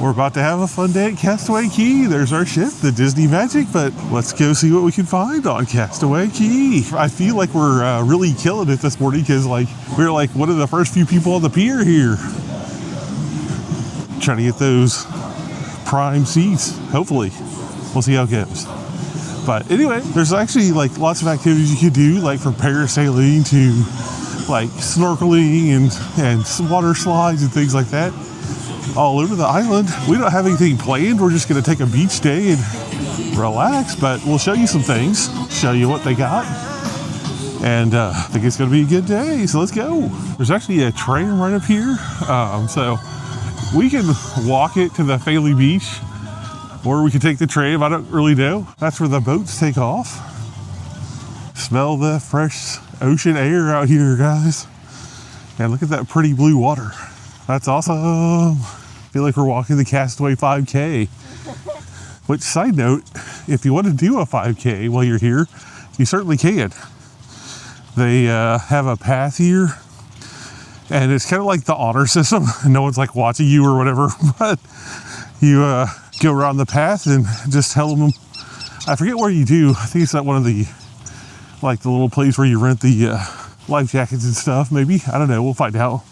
We're about to have a fun day at Castaway Cay. There's our ship, the Disney Magic, but let's go see what we can find on Castaway Cay. I feel like we're really killing it this morning because we're like one of the first few people on the pier here. Trying to get those prime seats, hopefully. We'll see how it goes. But anyway, there's actually like lots of activities you could do, like from parasailing to like snorkeling and water slides and things like that. All over the island. We don't have anything planned. We're just going to take a beach day and relax, but we'll show you some things, show you what they got, and I think it's going to be a good day, so let's go. There's actually a train right up here, so we can walk it to the Palate beach, or we can take the train. I don't really know. That's where the boats take off. Smell the fresh ocean air out here, guys, and look at that pretty blue water. That's awesome. I feel like we're walking the Castaway 5K. Which, side note, if you want to do a 5K while you're here, you certainly can. They have a path here, and it's kind of like the honor system. No one's like watching you or whatever, but you go around the path and just tell them, I forget where you do. I think it's at one of the, like the little place where you rent the life jackets and stuff, maybe. I don't know, we'll find out.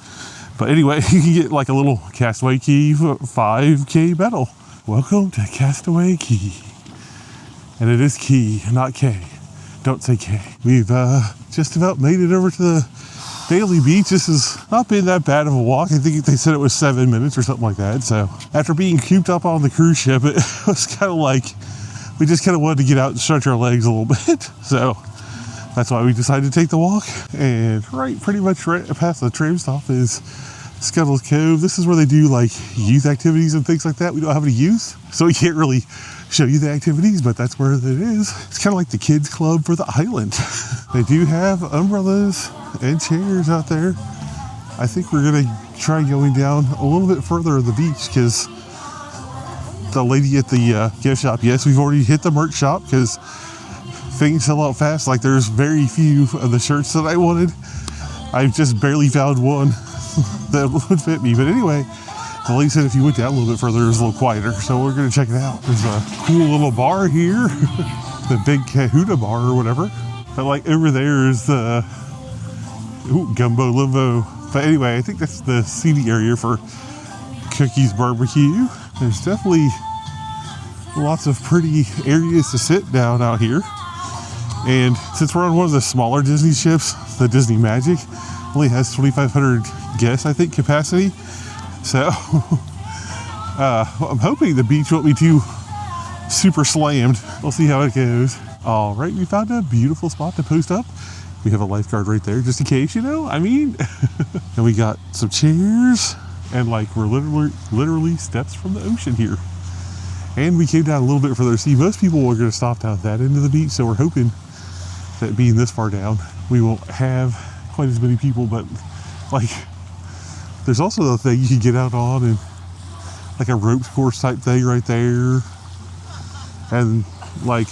But anyway, you can get like a little Castaway Cay 5K medal. Welcome to Castaway Cay. And it is Key, not K. Don't say K. We've just about made it over to the Palate beach. This has not been that bad of a walk. I think they said it was 7 minutes or something like that. So after being cooped up on the cruise ship, it was kind of like, we just kind of wanted to get out and stretch our legs a little bit. So that's why we decided to take the walk. And pretty much right past the tram stop is Scuttle's Cove. This is where they do like youth activities and things like that. We don't have any youth, so we can't really show you the activities, but that's where it is. It's kind of like the kids club for the island. They do have umbrellas and chairs out there. I think we're gonna try going down a little bit further of the beach because the lady at the gift shop, yes, we've already hit the merch shop because things sell out fast. Like there's very few of the shirts that I wanted. I've just barely found one that would fit me. But anyway, the lady said if you went down a little bit further, it was a little quieter. So we're going to check it out. There's a cool little bar here, the Big Kahuna bar or whatever. But like over there is the Gumbo Limbo. But anyway, I think that's the seating area for Cookie's Barbecue. There's definitely lots of pretty areas to sit down out here. And since we're on one of the smaller Disney ships, the Disney Magic only has 2,500 guests, I think, capacity. So I'm hoping the beach won't be too super slammed. We'll see how it goes. All right, we found a beautiful spot to post up. We have a lifeguard right there, just in case, you know. I mean, and we got some chairs, and like we're literally steps from the ocean here. And we came down a little bit further. See, most people are going to stop down at that end of the beach, so we're hoping that being this far down, we won't have quite as many people. But like, there's also the thing you can get out on, and like a ropes course type thing right there. And like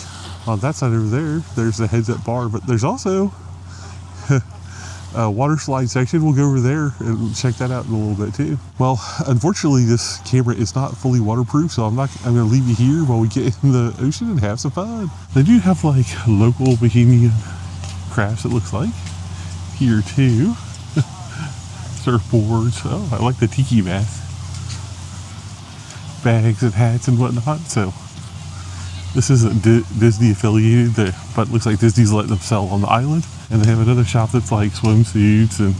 on that side over there, there's the heads up bar, but there's also a water slide section. We'll go over there and check that out in a little bit too. Well, unfortunately, this camera is not fully waterproof, so I'm going to leave you here while we get in the ocean and have some fun. They do have like local Bahamian crafts, it looks like, here too. Surfboards. Oh, I like the tiki mat. Bags and hats and whatnot. So this isn't Disney affiliated, but it looks like Disney's letting them sell on the island. And they have another shop that's like swimsuits and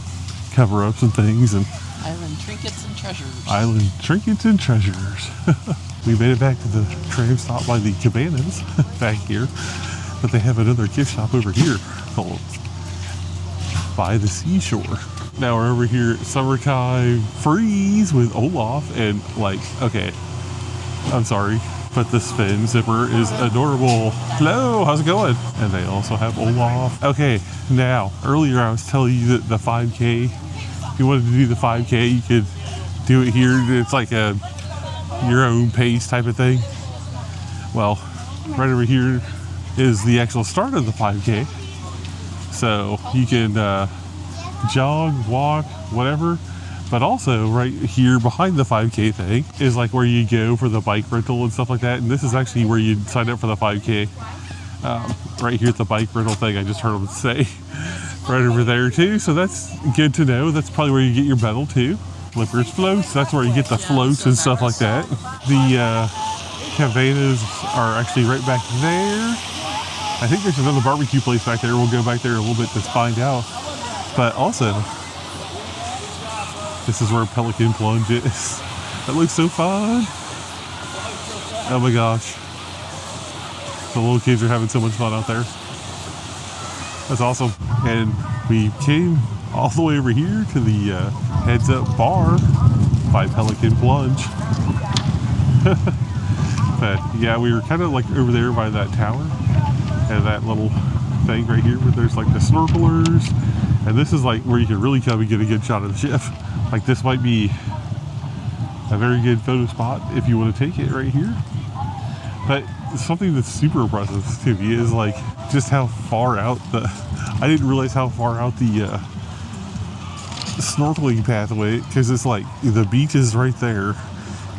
cover-ups and things. And Island trinkets and treasures. Island trinkets and treasures. We made it back to the tram stop by the cabanas back here. But they have another gift shop over here called By the Seashore. Now we're over here at Summertime Freeze with Olaf, and like, okay, I'm sorry, but the spin zipper is adorable. Hello, how's it going? And they also have Olaf. Okay, now, earlier I was telling you that the 5K, if you wanted to do the 5K, you could do it here. It's like a your own pace type of thing. Well, right over here is the actual start of the 5K. So you can jog, walk, whatever, But also right here behind the 5K thing is like where you go for the bike rental and stuff like that. And this is actually where you sign up for the 5K. Right here at the bike rental thing, I just heard them say right over there too. So that's good to know. That's probably where you get your metal too. Flippers floats, that's where you get the floats and stuff like that. The cabanas are actually right back there. I think there's another barbecue place back there. We'll go back there a little bit to find out. But also, this is where Pelican Plunge is. That looks so fun. Oh my gosh. The little kids are having so much fun out there. That's awesome. And we came all the way over here to the Heads Up Bar by Pelican Plunge. But yeah, we were kind of like over there by that tower and that little thing right here where there's like the snorkelers. And this is like where you can really come and get a good shot of the ship. Like this might be a very good photo spot if you want to take it right here. But something that's super impressive to me is like just how far out I didn't realize how far out the snorkeling pathway, because it's like the beach is right there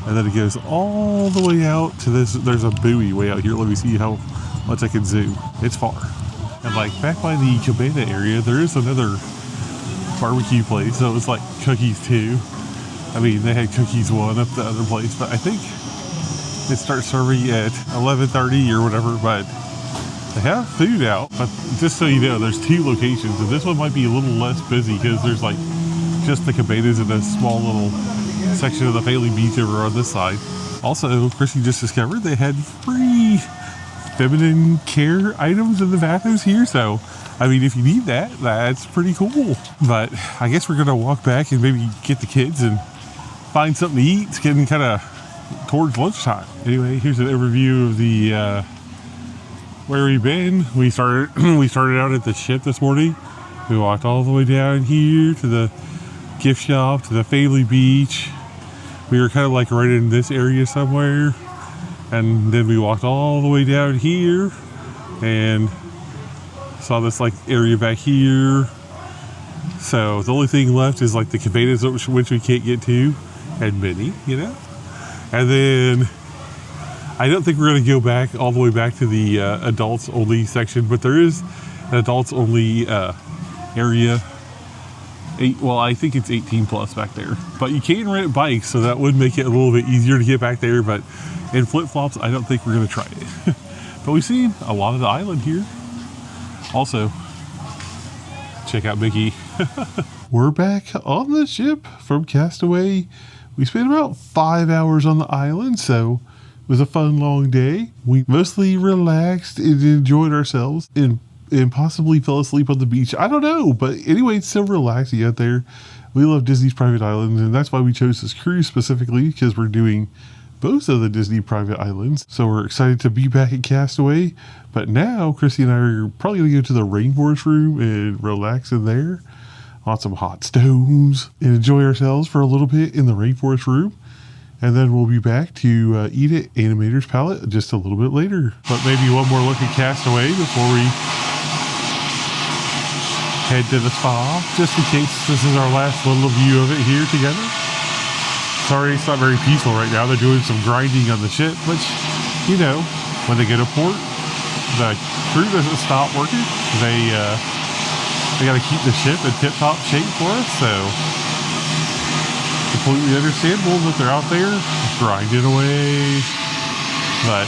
and then it goes all the way out to this. There's a buoy way out here. Let me see how much I can zoom. It's far. And like back by the cabana area, there is another barbecue place. So it's like cookies too. I mean, they had cookies one up the other place, but I think it starts serving at 11:30 or whatever, but they have food out. But just so you know, there's two locations, and this one might be a little less busy because there's like just the cabanas and a small little section of the Palate beach over on this side. Also, Chrissy just discovered they had free feminine care items in the bathrooms here, so I mean, if you need that, that's pretty cool. But I guess we're gonna walk back and maybe get the kids and find something to eat. It's getting kind of towards lunchtime. Anyway, here's an overview of the where we've been. We started out at the ship this morning. We walked all the way down here to the gift shop, to the Palate Beach. We were kind of like right in this area somewhere, and then we walked all the way down here and saw this like area back here. So the only thing left is like the cabanas, which we can't get to, and many, you know. And then I don't think we're going to go back all the way back to the adults only section, but there is an adults only area. Well, I think it's 18 plus back there, but you can rent bikes, so that would make it a little bit easier to get back there. But in flip-flops, I don't think we're going to try it. But we've seen a lot of the island here. Also, check out Mickey. We're back on the ship from Castaway. We spent about 5 hours on the island, so it was a fun long day. We mostly relaxed and enjoyed ourselves and possibly fell asleep on the beach. I don't know, but anyway, it's so relaxing out there. We love Disney's private islands, and that's why we chose this cruise specifically, because we're doing both of the Disney private islands. So we're excited to be back at Castaway. But now, Chrissy and I are probably going to go to the rainforest room and relax in there on some hot stones and enjoy ourselves for a little bit in the rainforest room. And then we'll be back to eat at Animator's Palate just a little bit later. But maybe one more look at Castaway before we head to the spa, just in case this is our last little view of it here together. Sorry, it's not very peaceful right now. They're doing some grinding on the ship, which, you know, when they get to port, the crew doesn't stop working. They got to keep the ship in tip-top shape for us, so completely understandable that they're out there grinding away. But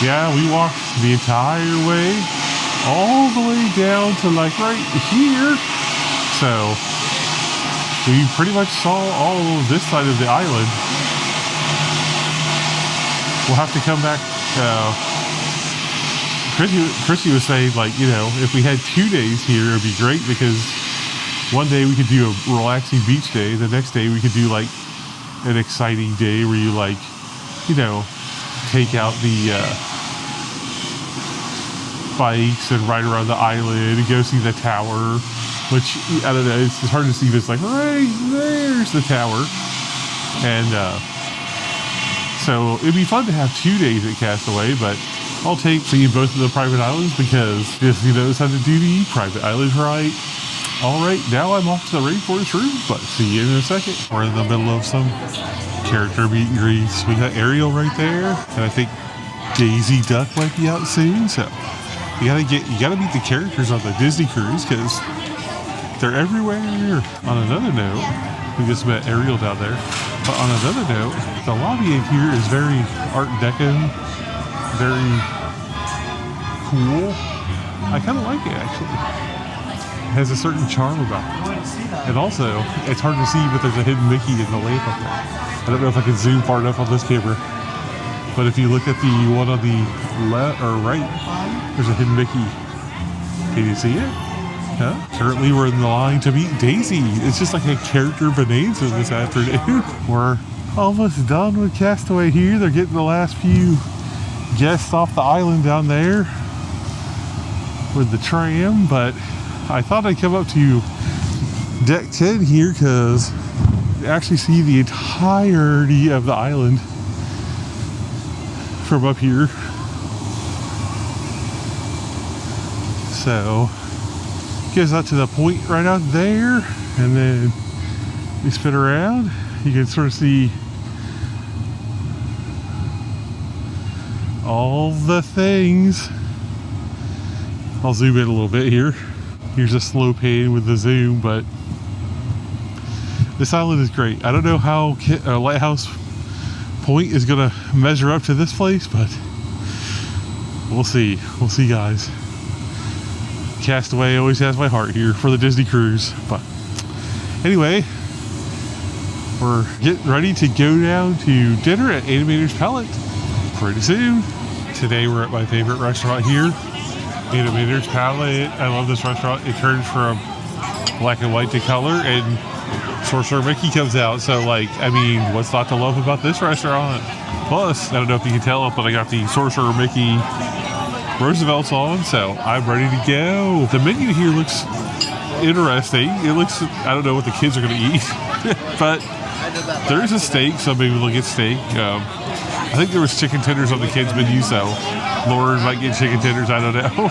yeah, we walked the entire way, all the way down to like right here. So we pretty much saw all of this side of the island. We'll have to come back. Chrissy was saying, like, you know, if we had 2 days here, it'd be great, because one day we could do a relaxing beach day. The next day we could do like an exciting day where you, like, you know, take out the bikes and ride around the island and go see the tower, which, I don't know, it's hard to see, but it's like right there's the tower. And so it'd be fun to have 2 days at Castaway, but I'll take seeing both of the private islands, because Disney knows how to do the private islands right. All right, now I'm off to the rainforest room, but see you in a second. We're in the middle of some character meet and greets. We got Ariel right there, and I think Daisy Duck might be out soon. So you gotta meet the characters on the Disney cruise because they're everywhere. On another note, we just met Ariel down there. But on another note, the lobby in here is very Art Deco, very cool. I kind of like it actually. It has a certain charm about it. And also, it's hard to see, but there's a hidden Mickey in the lamp up there. I don't know if I can zoom far enough on this camera. But if you look at the one on the left or right, there's a hidden Mickey. Can you see it? Huh? Currently, we're in the line to meet Daisy. It's just like a character bonanza this afternoon. We're almost done with Castaway here. They're getting the last few guests off the island down there with the tram, but I thought I'd come up to deck 10 here because you actually see the entirety of the island from up here. So gets out to the point right out there, and then we spin around. You can sort of see all the things. I'll zoom in a little bit here. Here's a slow pan with the zoom, but this island is great. I don't know how Lighthouse Point is gonna measure up to this place, but we'll see. We'll see, guys. Castaway always has my heart here for the Disney cruise. But anyway, we're getting ready to go down to dinner at Animator's Palate pretty soon. Today we're at my favorite restaurant here, Animator's Palate. I love this restaurant. It turns from black and white to color, and Sorcerer Mickey comes out. So, like, I mean, what's not to love about this restaurant? Plus, I don't know if you can tell, but I got the Sorcerer Mickey Roosevelt's on, so I'm ready to go. The menu here looks interesting. It looks, I don't know what the kids are going to eat, but there's a steak, so maybe we'll get steak. I think there was chicken tenders on the kids' menu, so Lauren might get chicken tenders, I don't know.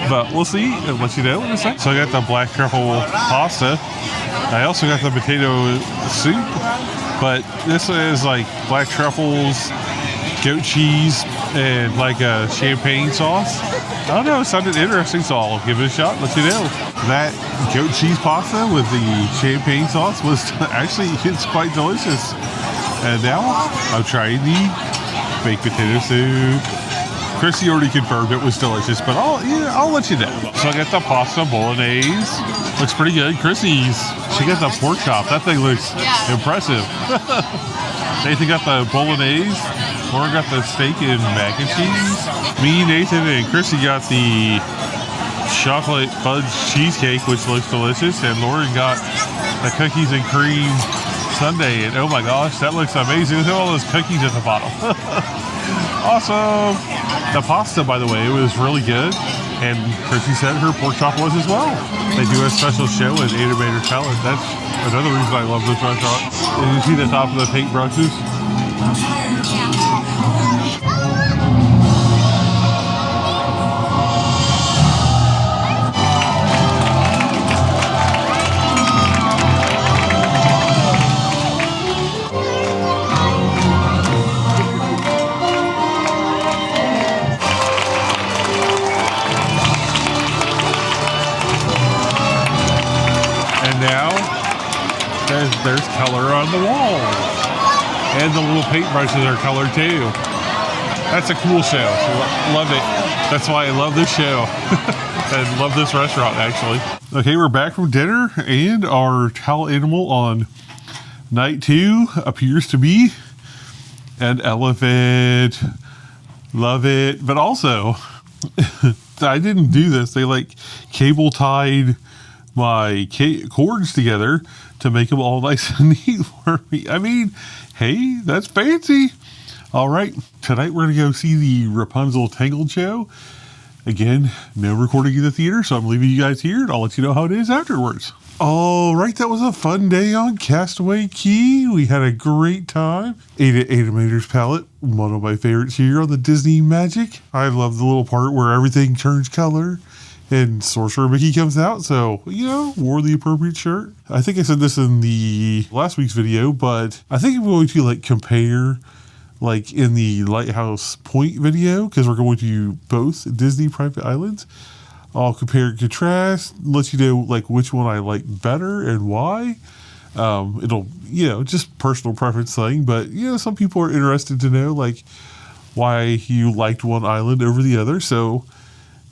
But we'll see and let you know in a second. So I got the black truffle pasta. I also got the potato soup, but this is like black truffles, goat cheese, and like a champagne sauce. I don't know, it sounded interesting, so I'll give it a shot, let you know. That goat cheese pasta with the champagne sauce was actually, it's quite delicious. And now I'm trying the baked potato soup. Chrissy already confirmed it was delicious, but I'll let you know. So I got the pasta bolognese. Looks pretty good. Chrissy's, she got the pork chop. That thing looks impressive. Nathan got the bolognese. Lauren got the steak and mac and cheese. Me, Nathan, and Chrissy got the chocolate fudge cheesecake, which looks delicious. And Lauren got the cookies and cream sundae. And oh my gosh, that looks amazing. Look at all those cookies at the bottom. Awesome. The pasta, by the way, was really good. And Chrissy said her pork chop was as well. They do a special show at Animator's Palate. That's another reason I love this restaurant. And you see the top of the paintbrushes? There's color on the walls, and the little paintbrushes are colored too. That's a cool show. Love it. That's why I love this show and love this restaurant, actually. Okay, we're back from dinner, and our towel animal on night 2 appears to be an elephant. Love it. But also, I didn't do this. They like cable tied my cords together to make them all nice and neat for me. I mean, hey, that's fancy. All right, tonight we're going to go see the Rapunzel Tangled show. Again, no recording in the theater, so I'm leaving you guys here, and I'll let you know how it is afterwards. All right, that was a fun day on Castaway Cay. We had a great time. Ate at Animator's Palate, one of my favorites here on the Disney Magic. I love the little part where everything turns color and Sorcerer Mickey comes out. So, wore the appropriate shirt. I think I said this in the last week's video, but I think I'm going to like compare like in the Lighthouse Point video, because we're going to both Disney private islands. I'll compare and contrast, let you know like which one I like better and why. It'll, just personal preference thing, but some people are interested to know like why you liked one island over the other. So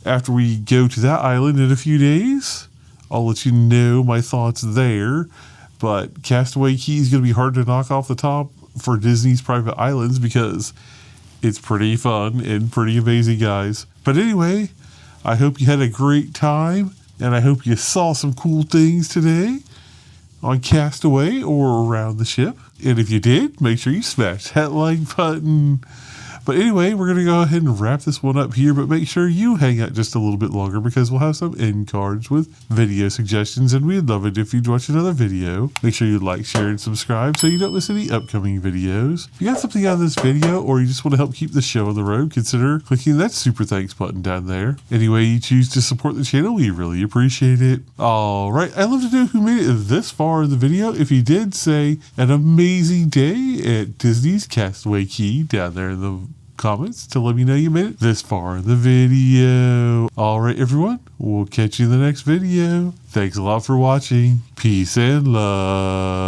after we go to that island in a few days, I'll let you know my thoughts there. But Castaway Cay is going to be hard to knock off the top for Disney's private islands because it's pretty fun and pretty amazing, guys. But anyway, I hope you had a great time, and I hope you saw some cool things today on Castaway or around the ship. And if you did, make sure you smash that like button. But anyway, we're going to go ahead and wrap this one up here, but make sure you hang out just a little bit longer because we'll have some end cards with video suggestions, and we'd love it if you'd watch another video. Make sure you like, share, and subscribe so you don't miss any upcoming videos. If you got something out of this video or you just want to help keep the show on the road, consider clicking that super thanks button down there. Any way you choose to support the channel, we really appreciate it. Alright, I'd love to know who made it this far in the video. If you did, say an amazing day at Disney's Castaway Cay down there in the comments to let me know you made it this far in the video. Alright everyone, we'll catch you in the next video. Thanks a lot for watching. Peace and love.